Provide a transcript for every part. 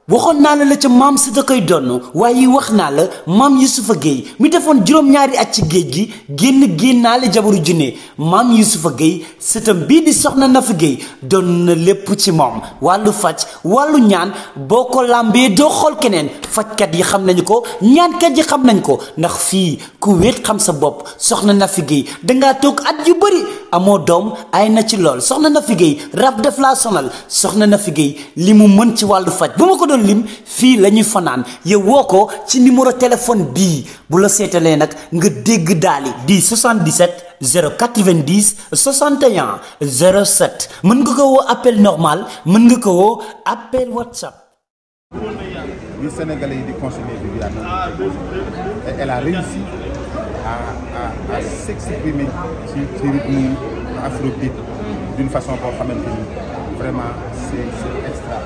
waxoon naa la ca maam si da koy donn waaye wax naa la maam Yusufa Gueye mi defoon juróom-ñaari at ci géej gi génnaale jabaru junne maam Yusufa Gueye sëtam bii di soxna Nafi Gueye doon na lépp ci moom wàllu faj wàllu ñaan boo ko làmbee doo xool keneen fajkat yi xam nañu ko ñaankat yi xam nañ ko ndax fii ku wéet xam sa bopp soxna Nafi Gueye dangaa toog at yu bëri amoo doom ay na ci lool soxna Nafi Gueye rab def laa sonal soxna Nafi Gueye li mu mën ci wàllu faj bu ma ko doon lim fii la ñuy fanaan yow woo ko ci numéro téléphone bii bu la seetalee nag nga dégg daali di 77 090 61 07 mën nga ko woo appel normal mën nga ko woo appel WhatsApp. Les Sénégalais di consommer Viviane et elle a réussi à s'exprimer ci rythme afrobeat d'une façon boo xamante ni vraiment c'est extra.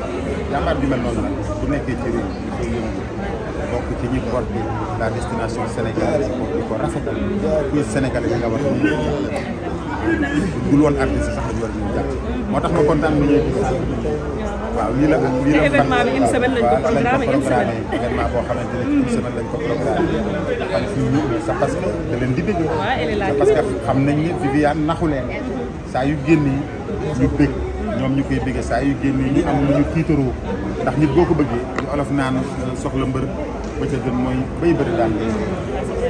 jàmbaar ju mel noonu nag bu nekkee ci réew mi koy yëngu bokk ci ñi porté la destination sénégalaise di ko rafetal kuy sénégalais yi nga wax ni dul woon artiste sax dañu war ñu jàpp moo tax ma kontaan ni ñuy gis waaw lii la événement bi une semaine lañ ko programmé événement boo xamante ne une semaine lañ ko programmé xam fi ñu c'est parce que da leen di bëgg parce que xam nañ ni Viviane naxu leen saa yu génn ñu bëgg ñoom ñu koy bëggee saa yu génn ñu am lu ñu tiitaroo ndax nit boo ko bëggee ñu olof naan soxla mbër ba ca gën mooy bay bëri daal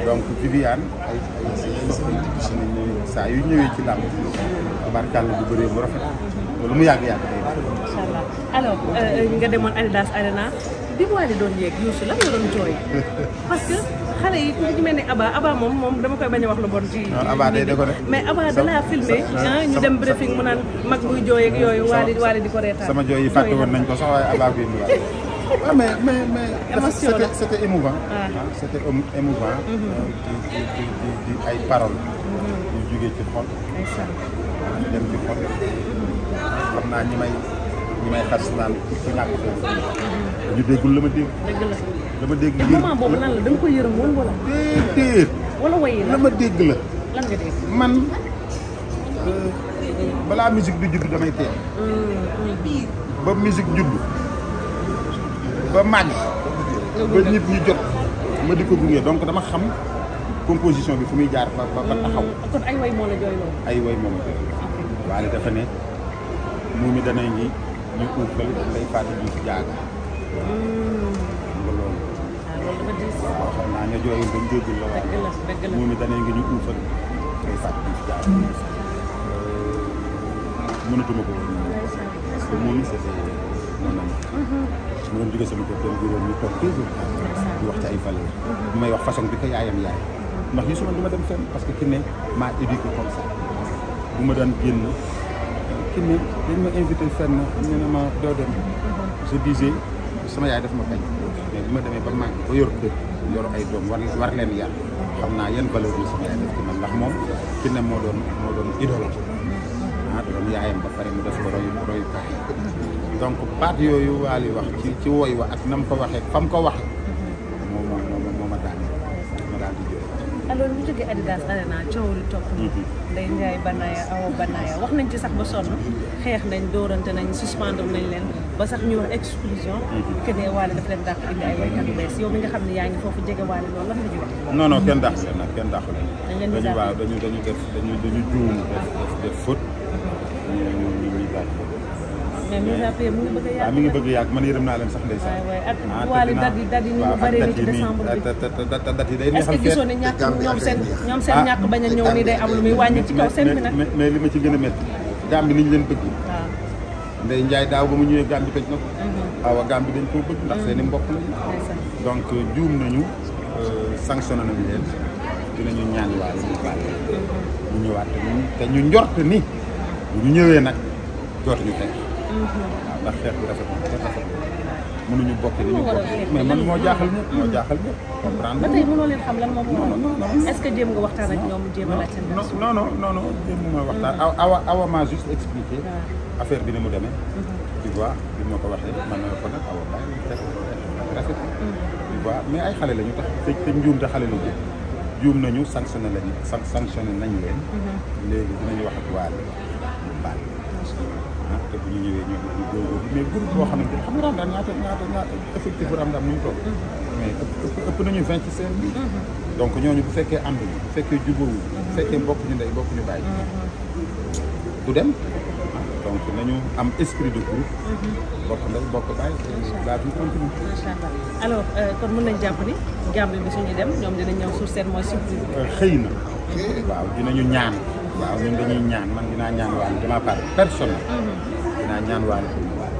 donc Viviane ay saa yu ñëwee ci làmb tubaarkàlla bu bëree bu rafet loolu mu yàgg-yàgg day incha allah alors nga demoon Adidas Arena bi Wally doon yéeg Youssou lan nga doon jooy parce que xale yi ku ci mel ne Aba moom dama koy bañ a wax lu bon ci Aba day ko def mais Aba da laa filmé ñu dem briefing mu naan mag buy jooy ak yooyu Wally di ko reetaan sama jooy yi fàtte woon nañ ko sax waaye Aba ko indi waat waaw mais c'était émouvant c'était émouvant di ay paroles yu jógee ci xol dem ci xol xam naa ñi may xas naan ci ñàkk foofu ñu déggul la ma dégg la ma dégg moment boobu lan la da nga ko yërëm woon wala déedéet wala wayi la ma dégg la lan nga dégg man balaa musique du judd damay teel ba musique judd ba màgg ba nit ñi jot ma di ko gunge donc dama xam composition bi fu muy jaar ba taxaw kon ay way moo la jooyloo ay way moo ma jooyloo Wally dafa ne mu mi dana ngi ñu uufal lay fàtte ji si jaaga nga loolu dafa diis waaw xam naa ña jooyul dañ déggul la waaye mu mi dana ngi ñu uufal lay fàtte ji si jaaga mënatuma ko woon parce que moom c'était noonu su ma doon jógee sama kër dem juróom ñu toog toujours di wax ci ay valeur bu may wax façon bi ko yaayam ndax yi suma du ma dem fenn parce que ki ne maa éduqué comme ça bu ma daan génn ki ne dañ ma invité fenn ñu ne ma doo dem je disais sama yaay daf ma bañ mais bu ma demee ba màgg ba yor kër yor ay doom war leen yar xam naa yan valeur yi sama yaay def ci man ndax moom ki ne moo doon idole doon yaayam ba pare mu def ko royukaay donc baat yooyu Wally wax ci woy wa ak nam ko waxee fam ko waxee moo ma daal di jooy. alors ñu jógee Adidas Arena coow li topp Ndeye Ndiaye Banaya Awa Banaya wax nañ ci sax ba sonn xeex nañ dóorante nañ suspendre nañ leen ba sax ñu wax exclusion que ne Wally daf leen dàq indi ay waykat yu bees yow mi nga xam ne yaa ngi foofu jege Wally loolu lan nga ci wax. non kenn dàq leen nag kenn dàq leen. dañu juum def faute. mais mise à pied mu ngi bëgg a yàgg. mi ngi bëgg a yàgg man yërëm naa leen sax ndeysaan. waaw ak Wally dat yi ni mu bëree ni ci décembre bi. dat yi day neexal est-ce que gisoo ne ñàkk ñoom seen ñàkk bañ a ñëw nii day am lu muy wàññi ci kaw seen bi nag. mais li ma ci gën a métti Gambie ni ñu leen bëgg. waaw Ndeye Ndiaye daaw ba mu ñëwee Gambie tëj na ko. waaw Gambie dañ koo bëgg ndax seen i mbokk lañu. donc juum nañu sanctionné nañu leen dinañu ñaan Wally ñu baal ñu ñëwaat te ñu njort ni bu ñu ñëwee nag dootuñu xeex. waaw ndax xeex bi rafet na mënuñu bokk di ñu bokk mais man moo jaaxal ñëpp comprendre. ba tey mënoo leen xam lan moo ko waral. est-ce que jéem nga waxtaan ak ñoom jéem a laaj seen non jéem ma waxtaan awa m'a juste expliqué affaire bi ni mu demee. tu vois bi ma ko waxee man na ko nag awa bàyyi rafet tu vois mais ay xale la ñu tax te njuum te xale la jëm juum nañu sanctionné nañ leen léegi dinañu wax ak Wally ñu baal te bu ñu ñëwee ñoo ngi góorgóorlu mais groupe boo xamante ne xam nga Ramadaan ñaata effectif bu Ramadaan nu mu toll mais ëpp nañu 20 ci seen bi donc ñooñu bu fekkee ànduñu bu fekkee jubóowuñu bu fekkee bokk ñu ndey bokk ñu bàyyi du dem donc nañu am esprit de groupe bokk ndey bokk bàyyi la vie continue. macha allah alors kon mën nañ jàpp ni Gambie bi suñu dem ñoom dinañ ñëw sur scène mooy surprise bi. xëy na waaw dinañu ñaan waaw ñun dañuy ñaan man dinaa ñaan waale de ma part personnelle dinaa ñaan waale pour ñu waale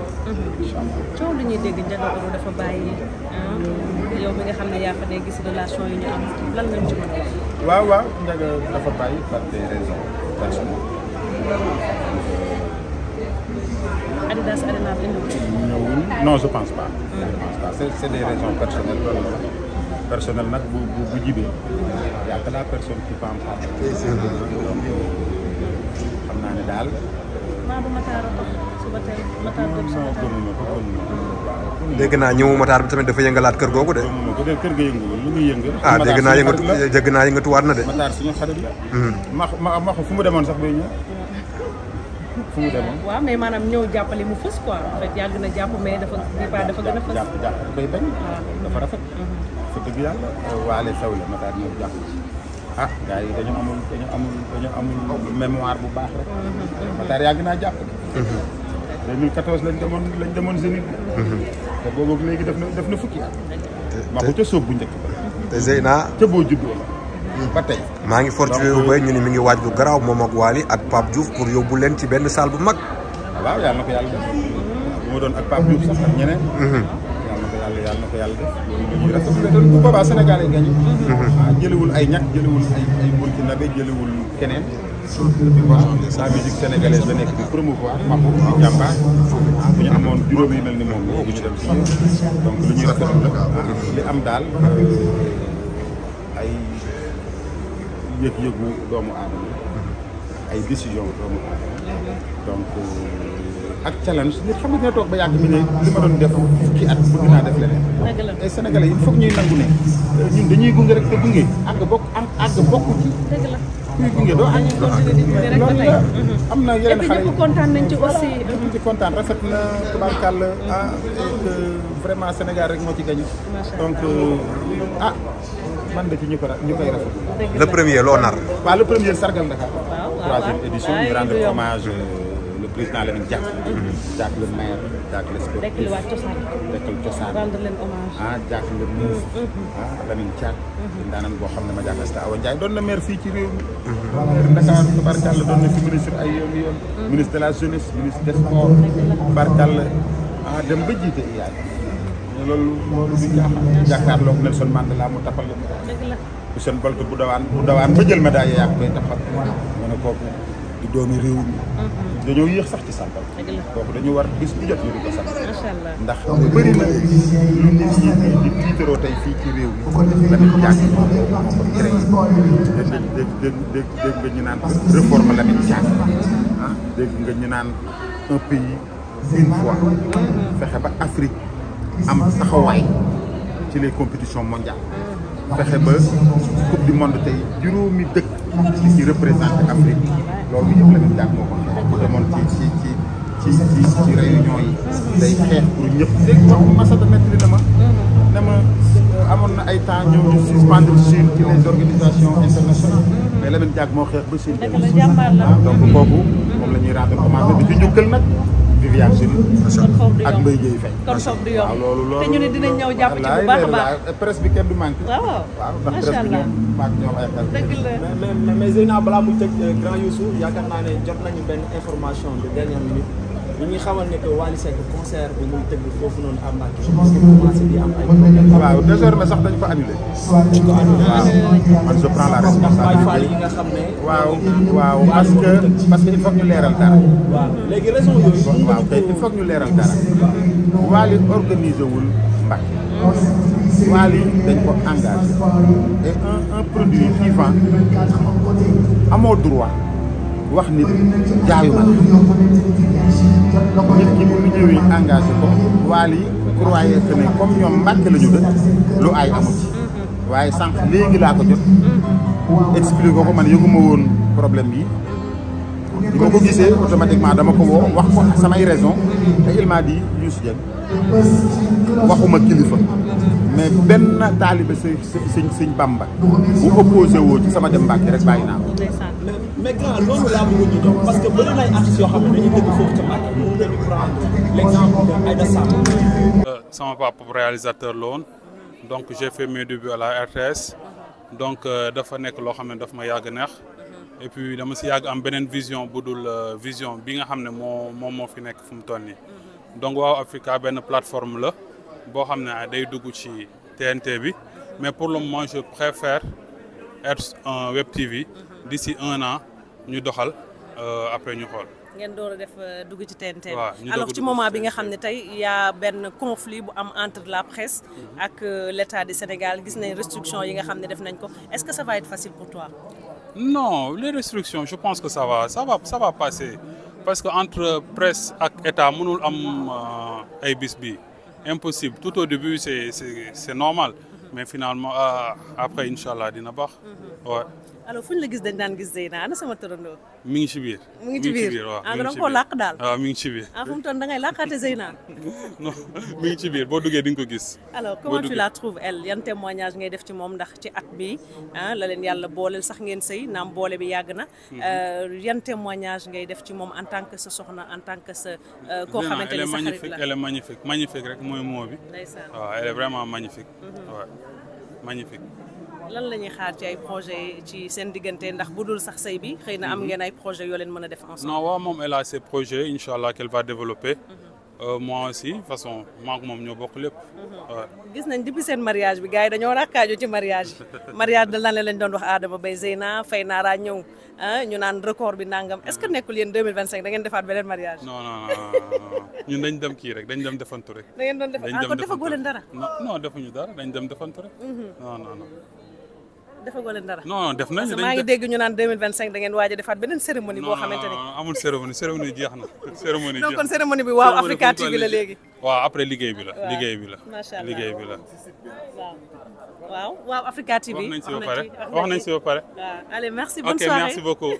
incha allah. coow li ñuy dégg Ndiaga Euro dafa bàyyi yow mi nga xam ne yaa fa ne gis relation yi ñu am lan lañ ci mën a wax. waaw Ndiaga dafa bàyyi par des raisons personnelles. Adidas Arena bi ñëwul non je pense pas. je pense pas c'est des raisons personnelles loolu la personnel nag bu jibee y a que la personne qui peut en parler. donc xam naa ne daal. maa bu Matar a tax suba tey Matar dem suba tey. gëmuma ko dégg naa ñëwu Matar bi tamit dafa yëngalaat kër googu de. gëmuma ko de kër ga yënguwul lu muy yëngal. dégg naa yëngatuwaat na de. Matar suñu xarit la. ma fu mu demoon sax bay ñëw. fu mu demoon. waaw mais maanaam ñëw jàppale mu fës quoi en fait yàgg na jàpp mais dafa gën a fës. jàpp koy bañ. dafa rafet. fa dëgg yàlla waale xew la Matar ñëw jàpp gars yi dañu amul mémoire bu baax rek. Matar yàgg naa jàpp. 2014 lañ demoon Zénith bi. te boobu léegi def na fukki at. waxu ca sóob bu njëkk ba. te Zeyna ca boo juddoo ba tey. maa ngi fortuné bu bay ñu ni mi ngi waaj lu garaaw moom ak Wally ak Pape Diouf pour yóbbu leen ci benn salle bu mag. waaw yàlla na ko yàlla def bu ma doon ak Pape Diouf sax ak ñeneen. yàlla na ko yàlla def loolu rafetlu bu boobaa Sénégal ay gañe. jëlewul ay ñàkk jëlewul ay Burkinabé jëlewul keneen. la musique sénégalaise la nekk di promouvoir Mabou di jàmbaar bu ñu amoon juróom yu mel ni moom bu ñu dem si donc lu ñuy rafetlu la li am daal ay yëg-yëgu doomu aadama ay décision doomu aadama donc ak challenge nit xam nga dina toog ba yàgg mi ne li ma doon def fukki at bëgg naa def leneen ay sénégalais il faut que ñuy nangu ne ñun dañuy gunge rek te gunge àgg bokk ci kuy gunge doo àgg loolu la am na yeneen xale yi kontaan nañ ci aussi ci kontaan rafet na tubaarkàlla que vraiment Sénégal rek moo ci gañ donc man de ci ñu koy rafetlu le premier loo nar waaw le premier sargal Dakar troisième édition ñu rendre hommage le président Lamine Diack Diack le maire Diack le sportif dekkal cosaan rendre leen hommage Diack le ministre Lamine Diack daanam boo xam ne ma jàkk Awa Ndiaye doon na maire fii ci réew mi maire Dakar tubaarkàlla doon na fi ministre ay yoon ministre de la jeunesse ministre des sports tubaarkàlla dem ba jiite IAAF loolu du jàkkaarloog Nelson Mandela mu tapal la Usain Bolt bu dawaan ba jël médaille yaa koy tapal ma ne kooku di doomi réew mi dañoo yéex sax ci santal kooku dañu war bis bu jot ñu di ko sant ndax bëri na lu nit ñi di tiitaroo tey fii ci réew mi Lamine Diack moo ko créé dégg nga ñu naan réforme Lamine Diack dégg nga ñu naan un pays une fois fexe ba Afrique am taxawaay ci les compétitions mondiales fexe ba coupe du monde tey juróomi dëkk di ci représenté Afrique loolu yëpp Lamine Diack moo ko xeex bu demoon ci réunion yi day xeex pour ñëpp léegi wax Massata nettali na ma amoon na ay temps ñëw ñu suspendre Chine ci les organisations internationales mais Lamine Diack moo xeex ba Chine donc kooku moom la ñuy rendre hommage bi di njukkal nag Viviane Chidid ak Mbaye Guèye Faye kon foofu du yomb loolu te ñu ne dinañ ñëw jàpp ci bu baax a baax presse bi kenn du manqué waaw ndax presse bi ñoom maak ñoom ay xel dëgg la mais Zeyna balaa muy tëj grand Youssou yaakaar naa ne jot nañu benn information de dernière minute ñu ngi xamal ne que Wally Seck concert bi muy tëgg foofu noonu à Mbacké parce que commencé di am ay problème waaw désormais sax dañ ko annulé dañ ko annulé waaw man je prends la responsabilité yi nga xam ne waaw parce que il faut que ñu leeral dara waaw léegi raison yooyu waaw kay il faut que ñu leeral dara Wally organisé wul Mbacké Wally dañ ko engagé et un produit qui vend amoo droit wax nit jaayu ma nit ki bu ñu ñëwee engagé ko Wally croyé que ne comme ñoom Mbacké la ñu dëkk lu ay amu ci waaye sànq léegi laa ko jot expliqué ko man yëguma woon problème yi bi ma ko gisee automatiquement dama ko woo wax ko samay raison te il m'a dit Youssou Dieng waxuma kilifa mais benn taalibe sëñ Bamba bu opposé woo ci sama dem Mbàkke rek bàyyi naa ko. mais grand loolu laa bëgg ñu jox parce que bëri na ay artistes yoo xam ne dañuy dëkk foofu ca Mbàkke mën nañu prendre l'exemple de Aïda Samb. sama papa réalisateur la woon donc j'ai fait mes débuts à la RTS donc dafa nekk loo xam ne daf ma yàgg neex et puis dama si yàgg am beneen vision bu dul vision bi nga xam ne moo fi nekk fu mu toll nii donc Wow Africa benn plateforme la boo xam ne day dugg ci TNT bi mais pour le moment je préfère être un web TV d'ici 1 an ñu doxal après ñu xool. ngeen door a def dugg ci TNT bi. alors ci moment bi nga xam ne tey y a benn conflit bu am entre la presse ak l'État du Sénégal gis nañ restriction yi nga xam ne def nañ ko est-ce que ça va être facile pour toi? Non, les restrictions je pense que ça va passer parce que entre presse ak État mënul am ay bis bi impossible tout au début c'est normal mais finalement après inchallah dina baax. Ouais. alors fu ñu la gis dañ daan gis Zeyna ana sama tërëndoo. mi ngi ci biir. mu ngi ci biir waaw ah nga koo làq daal. waaw mi ngi ci biir. ah fu mu toll da ngay làqaate Zeyna. non mi ngi ci biir boo duggee di nga ko gis. alors comment tu la trouves elle yan témoignage ngay def ci moom ndax ci at bi la leen yàlla booleel sax ngeen sëy naam boole bi yàgg na. yan témoignage ngay def ci moom en tant que sa soxna en tant que sa. koo xamante ni sa xarit la elle est magnifique magnifique rek mooy mot bi. ndeysaan waaw elle est vraiment magnifique. waaw magnifique. lan la ñuy xaar ci ay projets ci seen diggante ndax bu dul sax sëy bi xëy na am ngeen ay projets yoo leen mën a def ensemble. non waaw moom elle a ses projets inchallah qu'elle va développer. moi aussi de façon maak moom ñoo bokk lépp. gis nañ depuis seen mariage bi gars yi dañoo rakkaaju ci mariage yi mariage dal na lañ doon wax Adama Bay Zeyna Fay Naara ñëw ñu naan record bi nangam est-ce que nekkul yéen 2025 da ngeen defaat beneen mariage. non ñun dañ dem kii rek dañ dem defantu rek. da ngeen doon def kon defagoo leen dara. non defuñu dara dañ dem defantu rek. non. defagoo leen dara. non def nañu maa ngi dégg ñu naan 2025 da ngeen waaj a defaat beneen cérémonie boo xamante ni. non amul cérémonie jeex na. cérémonie donc kon cérémonie bi Wow Africa TV la léegi. waaw après liggéey bi la. macha allah liggéey bi la. waaw Wow Africa TV. wax nañ si ba pare. waaw allez merci bonne soirée. ok merci beaucoup.